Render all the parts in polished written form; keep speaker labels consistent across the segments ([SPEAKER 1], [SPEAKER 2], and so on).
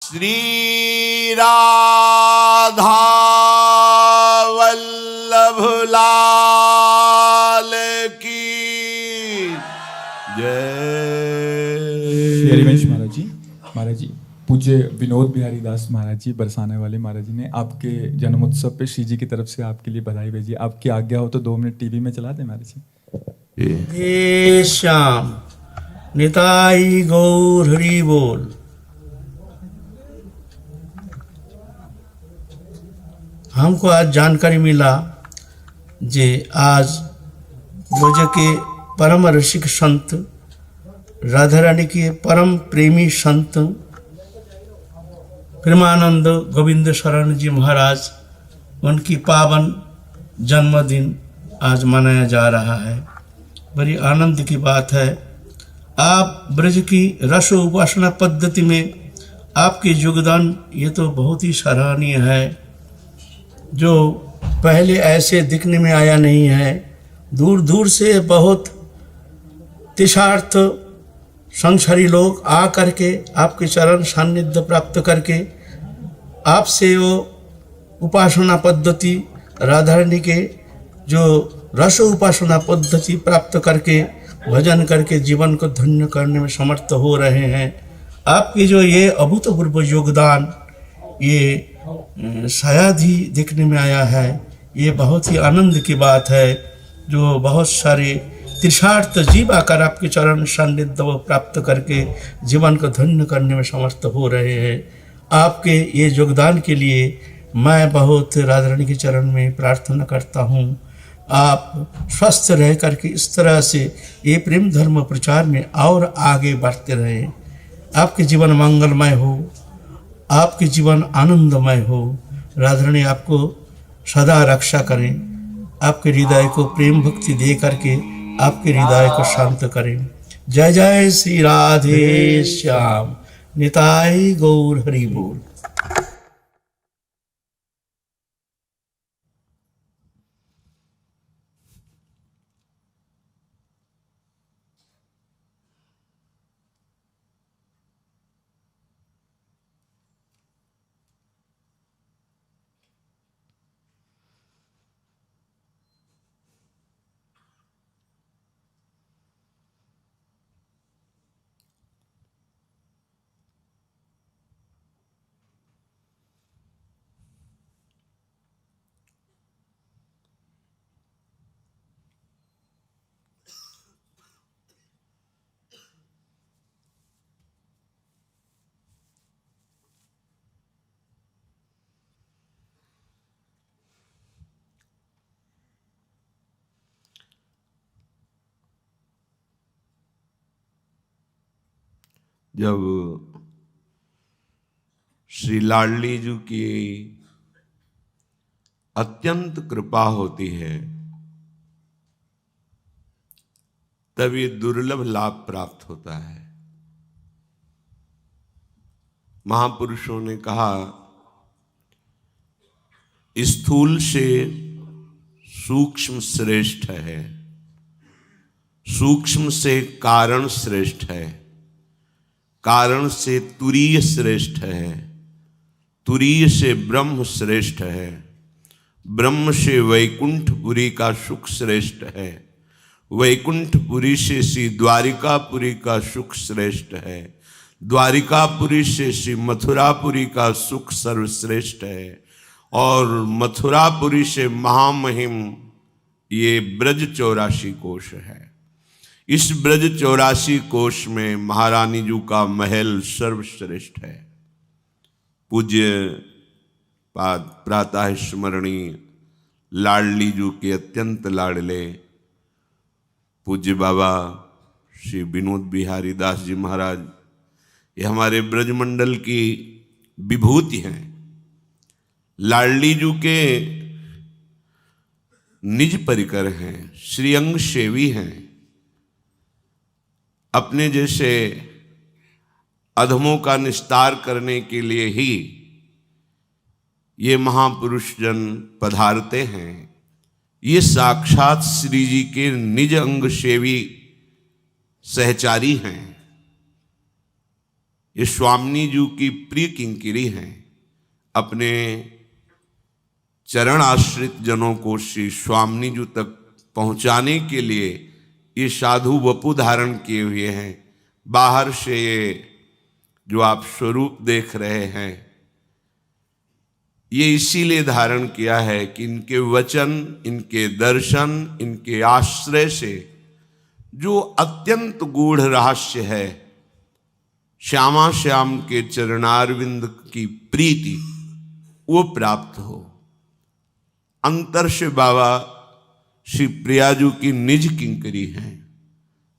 [SPEAKER 1] श्री राधा वल्लभ लाल की जय।
[SPEAKER 2] हरिवंश महाराज जी पूज्य विनोद बिहारी दास महाराज जी बरसाने वाले महाराज जी ने आपके जन्मोत्सव पे श्री जी की तरफ से आपके लिए बधाई भेजी। आपकी आज्ञा हो तो 2 मिनट टीवी में चला दें महाराज जी।
[SPEAKER 3] हे श्याम निताई गौर हरि बोल। हमको आज जानकारी मिला जे आज ब्रज के परम ऋषिक संत राधा रानी के परम प्रेमी संत प्रेमानंद गोविंद शरण जी महाराज उनकी पावन जन्मदिन आज मनाया जा रहा है। बड़ी आनंद की बात है। आप ब्रज की रस उपासना पद्धति में आपके योगदान ये तो बहुत ही सराहनीय है, जो पहले ऐसे दिखने में आया नहीं है। दूर दूर से बहुत तीर्थार्थ संसारी लोग आ करके आपके चरण सान्निध्य प्राप्त करके आपसे वो उपासना पद्धति राधा रानी के जो रस उपासना पद्धति प्राप्त करके भजन करके जीवन को धन्य करने में समर्थ हो रहे हैं। आपके जो ये अभूतपूर्व योगदान ये शायद ही देखने में आया है। ये बहुत ही आनंद की बात है, जो बहुत सारे तीर्थार्थ जीव आकर आपके चरण सान्निध्य प्राप्त करके जीवन को धन्य करने में समर्थ हो रहे हैं। आपके ये योगदान के लिए मैं बहुत राधा रानी के चरण में प्रार्थना करता हूँ। आप स्वस्थ रह करके इस तरह से ये प्रेम धर्म प्रचार में और आगे बढ़ते रहें। आपके जीवन मंगलमय हो, आपके जीवन आनंदमय हो। राधा रानी आपको सदा रक्षा करें, आपके हृदय को प्रेम भक्ति दे करके आपके हृदय को शांत करें। जय जय श्री राधे श्याम निताई गौर हरि बोल।
[SPEAKER 1] जब श्री लाडली जी की अत्यंत कृपा होती है तब ये दुर्लभ लाभ प्राप्त होता है। महापुरुषों ने कहा, स्थूल से सूक्ष्म श्रेष्ठ है, सूक्ष्म से कारण श्रेष्ठ है, कारण से तुरीय श्रेष्ठ है, तुरीय से ब्रह्म श्रेष्ठ है, ब्रह्म से वैकुंठपुरी का सुख श्रेष्ठ है, वैकुंठपुरी से श्री द्वारिकापुरी का सुख श्रेष्ठ है, द्वारिकापुरी से श्री मथुरापुरी का सुख सर्वश्रेष्ठ है, और मथुरापुरी से महामहिम ये ब्रज 84 कोश है। इस ब्रज 84 कोश में महारानी जी का महल सर्वश्रेष्ठ है। पूज्य प्रातः स्मरणीय लाडली जी के अत्यंत लाडले पूज्य बाबा श्री विनोद बिहारी दास जी महाराज, ये हमारे ब्रजमंडल की विभूति हैं। लाडली जी के निज परिकर हैं, श्रीअंग सेवी हैं। अपने जैसे अधमों का निस्तार करने के लिए ही ये महापुरुष जन पधारते हैं। ये साक्षात श्री जी के निज अंग सेवी सहचारी हैं। ये स्वामी जी की प्रिय किंकिरी हैं। अपने चरण आश्रित जनों को श्री स्वामी जी तक पहुंचाने के लिए ये साधु वपु धारण किए हुए हैं। बाहर से ये जो आप स्वरूप देख रहे हैं, ये इसीलिए धारण किया है कि इनके वचन, इनके दर्शन, इनके आश्रय से जो अत्यंत गूढ़ रहस्य है, श्यामा श्याम के चरणारविंद की प्रीति, वो प्राप्त हो। अंतर से बाबा श्री प्रियाजू की निज किंकरी हैं।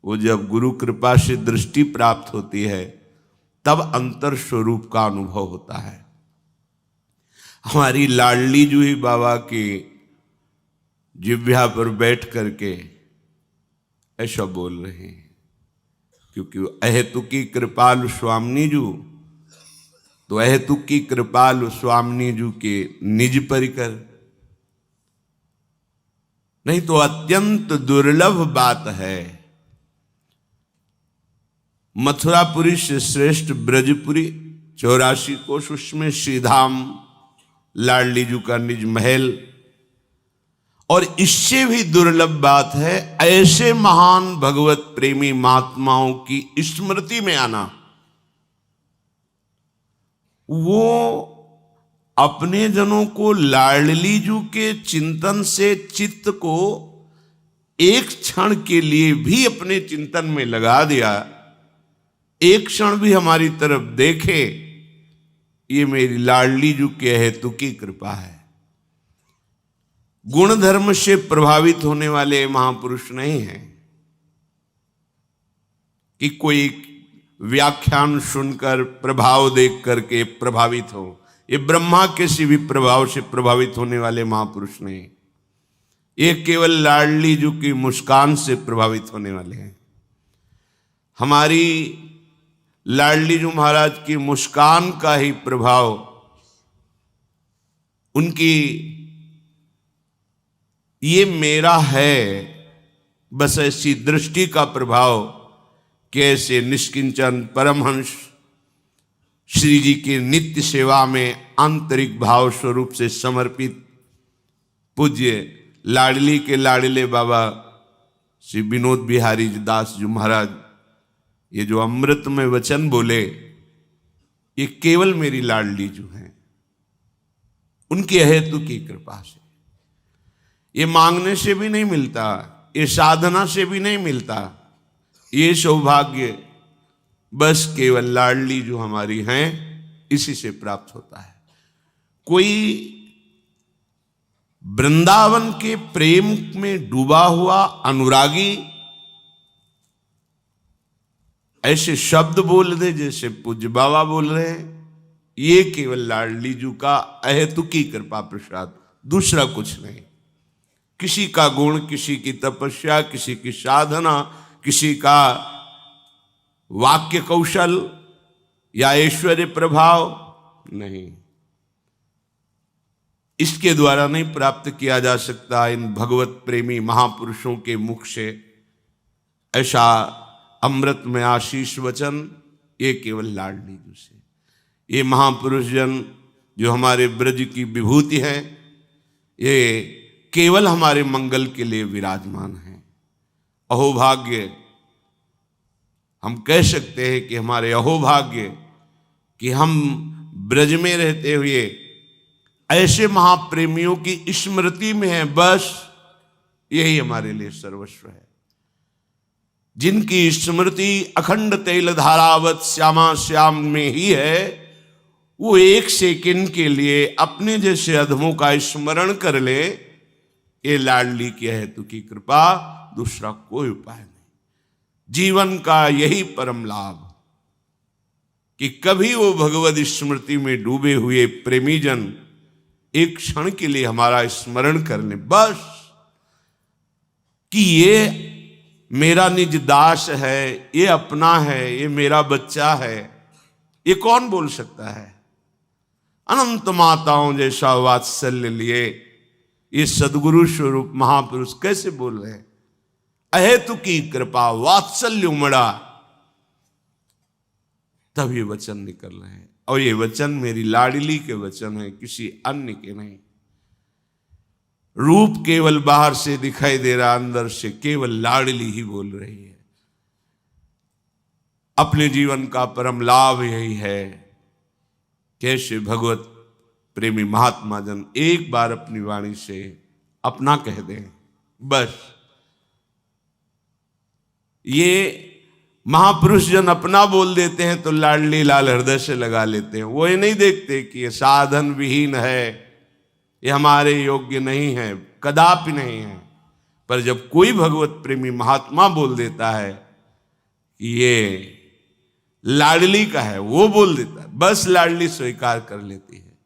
[SPEAKER 1] वो जब गुरु कृपा से दृष्टि प्राप्त होती है तब अंतर स्वरूप का अनुभव होता है। हमारी लाडली जू ही बाबा की जिह्वा पर बैठ करके ऐसा बोल रहे हैं, क्योंकि अहेतुकी कृपालु स्वामी जू, तो अहेतुकी कृपालु स्वामी जू के निज परिकर, नहीं तो अत्यंत दुर्लभ बात है। मथुरापुरी से श्रेष्ठ ब्रजपुरी 84 कोश, उसमें श्रीधाम लाडली जू का निज महल, और इससे भी दुर्लभ बात है ऐसे महान भगवत प्रेमी महात्माओं की स्मृति में आना। वो अपने जनों को लाडली जू के चिंतन से चित्त को एक क्षण के लिए भी अपने चिंतन में लगा दिया, एक क्षण भी हमारी तरफ देखे, ये मेरी लाडली जू के हेतु की कृपा है। गुण धर्म से प्रभावित होने वाले महापुरुष नहीं हैं कि कोई व्याख्यान सुनकर प्रभाव देख करके प्रभावित हो। ये ब्रह्मा किसी भी प्रभाव से प्रभावित होने वाले महापुरुष नहीं, ये केवल लाडली जू की मुस्कान से प्रभावित होने वाले हैं। हमारी लाडली जू महाराज की मुस्कान का ही प्रभाव, उनकी ये मेरा है बस ऐसी दृष्टि का प्रभाव, कैसे निष्किंचन परमहंस श्री जी की नित्य सेवा में आंतरिक भाव स्वरूप से समर्पित पूज्य लाडली के लाडले बाबा श्री विनोद बिहारी दास जी महाराज, ये जो अमृत में वचन बोले, ये केवल मेरी लाडली जो हैं, उनकी हेतु की कृपा से। ये मांगने से भी नहीं मिलता, ये साधना से भी नहीं मिलता, ये सौभाग्य बस केवल लाडली जो हमारी हैं इसी से प्राप्त होता है। कोई वृंदावन के प्रेम में डूबा हुआ अनुरागी ऐसे शब्द बोल दे जैसे पूज्य बाबा बोल रहे हैं, ये केवल लाडली जू का अहेतुकी कृपा प्रसाद, दूसरा कुछ नहीं। किसी का गुण, किसी की तपस्या, किसी की साधना, किसी का वाक्य कौशल या ऐश्वर्य प्रभाव नहीं, इसके द्वारा नहीं प्राप्त किया जा सकता। इन भगवत प्रेमी महापुरुषों के मुख से ऐसा अमृत में आशीष वचन, ये केवल लाडली जू से। ये महापुरुष जन जो हमारे ब्रज की विभूति है, ये केवल हमारे मंगल के लिए विराजमान है। अहोभाग्य हम कह सकते हैं कि हमारे अहोभाग्य कि हम ब्रज में रहते हुए ऐसे महाप्रेमियों की स्मृति में हैं, बस यही हमारे लिए सर्वस्व है। जिनकी स्मृति अखंड तैल धारावत श्यामा श्याम में ही है, वो एक सेकंड के लिए अपने जैसे अधमों का स्मरण कर ले, ये लाडली की हेतु की कृपा, दूसरा कोई उपाय नहीं। जीवन का यही परम लाभ कि कभी वो भगवत स्मृति में डूबे हुए प्रेमी जन एक क्षण के लिए हमारा स्मरण कर ले, बस कि ये मेरा निज दास है, ये अपना है, ये मेरा बच्चा है। ये कौन बोल सकता है? अनंत माताओं जैसा वात्सल्य लिए ये सदगुरु स्वरूप महापुरुष कैसे बोल रहे हैं? अहेतु की कृपा वात्सल्य उमड़ा। तब ये वचन निकल रहे हैं, और ये वचन मेरी लाडली के वचन है, किसी अन्य के नहीं। रूप केवल बाहर से दिखाई दे रहा, अंदर से केवल लाडली ही बोल रही है। अपने जीवन का परम लाभ यही है, कैसे भगवत प्रेमी महात्मा जन एक बार अपनी वाणी से अपना कह दें, बस। ये महापुरुष जन अपना बोल देते हैं तो लाडली लाल हृदय से लगा लेते हैं। वो ये नहीं देखते कि ये साधन विहीन है, ये हमारे योग्य नहीं है, कदापि नहीं है। पर जब कोई भगवत प्रेमी महात्मा बोल देता है कि ये लाडली का है, वो बोल देता है, बस लाडली स्वीकार कर लेती है।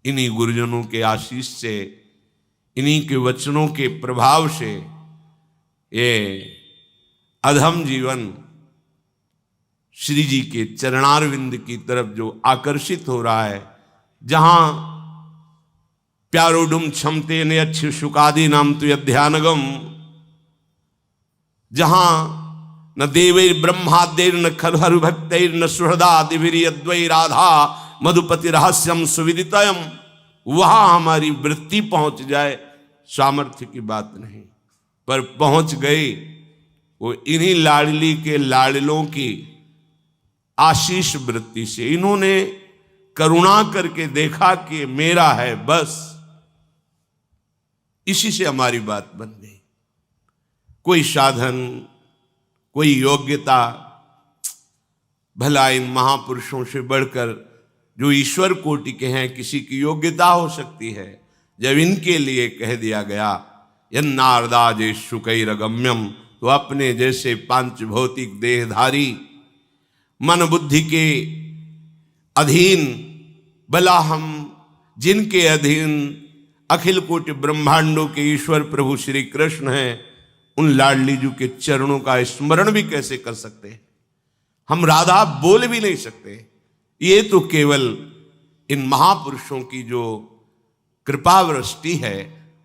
[SPEAKER 1] इन्हीं गुरुजनों के आशीष से, इन्हीं के वचनों के प्रभाव से ये अधम जीवन श्री जी के चरणारविंद की तरफ जो आकर्षित हो रहा है, जहां प्यारोडुम क्षमते ने अच्छे शुकादि नाम तो अध्यानगम, जहां न देवैर ब्रह्मादेर न खलहरु भक्तैर न सुहृदा दिभिरी अद्वै राधा मधुपति रहस्यम सुविदितयम, वहां हमारी वृत्ति पहुंच जाए, सामर्थ्य की बात नहीं, पर पहुंच गई वो इन्हीं लाडली के लाडलों की आशीष वृत्ति से। इन्होंने करुणा करके देखा कि मेरा है, बस इसी से हमारी बात बन गई। कोई साधन, कोई योग्यता, भला इन महापुरुषों से बढ़कर जो ईश्वर कोटि के हैं, किसी की योग्यता हो सकती है। जब इनके लिए कह दिया गया यन्नारदाजे शुकैरगम्यम, तो अपने जैसे पांच भौतिक देहधारी मन बुद्धि के अधीन, भला हम जिनके अधीन अखिल कोटि ब्रह्मांडों के ईश्वर प्रभु श्री कृष्ण हैं, उन लाडली जी के चरणों का स्मरण भी कैसे कर सकते हैं? हम राधा बोल भी नहीं सकते। ये तो केवल इन महापुरुषों की जो कृपा वृष्टि है,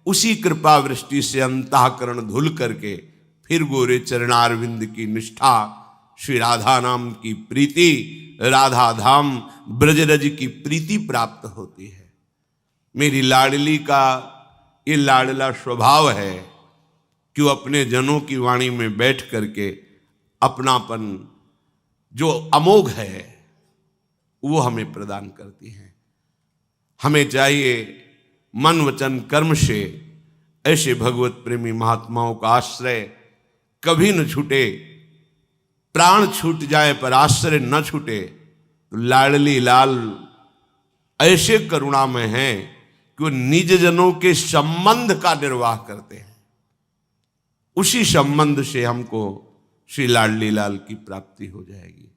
[SPEAKER 1] उसी कृपा वृष्टि से अंतःकरण धुल करके फिर गोरे चरणारविंद की निष्ठा, श्री राधा नाम की प्रीति, राधा धाम ब्रजरज की प्रीति प्राप्त होती है। मेरी लाडली का ये लाडला स्वभाव है कि वो अपने जनों की वाणी में बैठ करके अपनापन जो अमोघ है वो हमें प्रदान करती है। हमें चाहिए मन वचन कर्म से ऐसे भगवत प्रेमी महात्माओं का आश्रय कभी न छूटे। प्राण छूट जाए पर आश्रय न छूटे। तो लाडली लाल ऐसे करुणा में हैं कि वो निज जनों के संबंध का निर्वाह करते हैं। उसी संबंध से हमको श्री लाडली लाल की प्राप्ति हो जाएगी।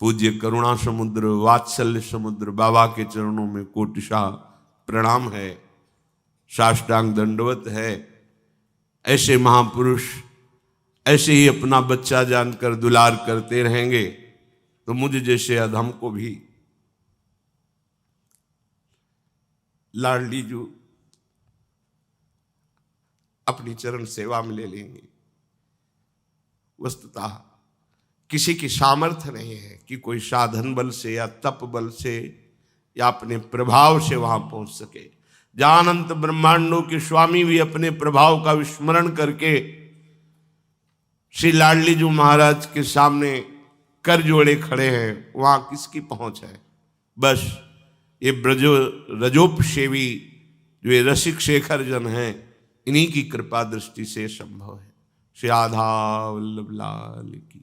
[SPEAKER 1] पूज्य करुणा समुद्र, वात्सल्य समुद्र बाबा के चरणों में कोटिशाह प्रणाम है, साष्टांग दंडवत है। ऐसे महापुरुष ऐसे ही अपना बच्चा जानकर दुलार करते रहेंगे तो मुझे जैसे अधम को भी लाडली जी अपनी चरण सेवा में ले लेंगे। वस्तुतः किसी की सामर्थ्य नहीं है कि कोई साधन बल से या तप बल से या अपने प्रभाव से वहां पहुंच सके। जहां अनंत ब्रह्मांडों के स्वामी भी अपने प्रभाव का विस्मरण करके श्री लाडली जी महाराज के सामने कर जोड़े खड़े हैं, वहां किसकी पहुंच है? बस ये रजोपसेवी जो ये रसिक शेखर जन हैं, इन्हीं की कृपा दृष्टि से संभव है। श्री राधा वल्लभ लाल की।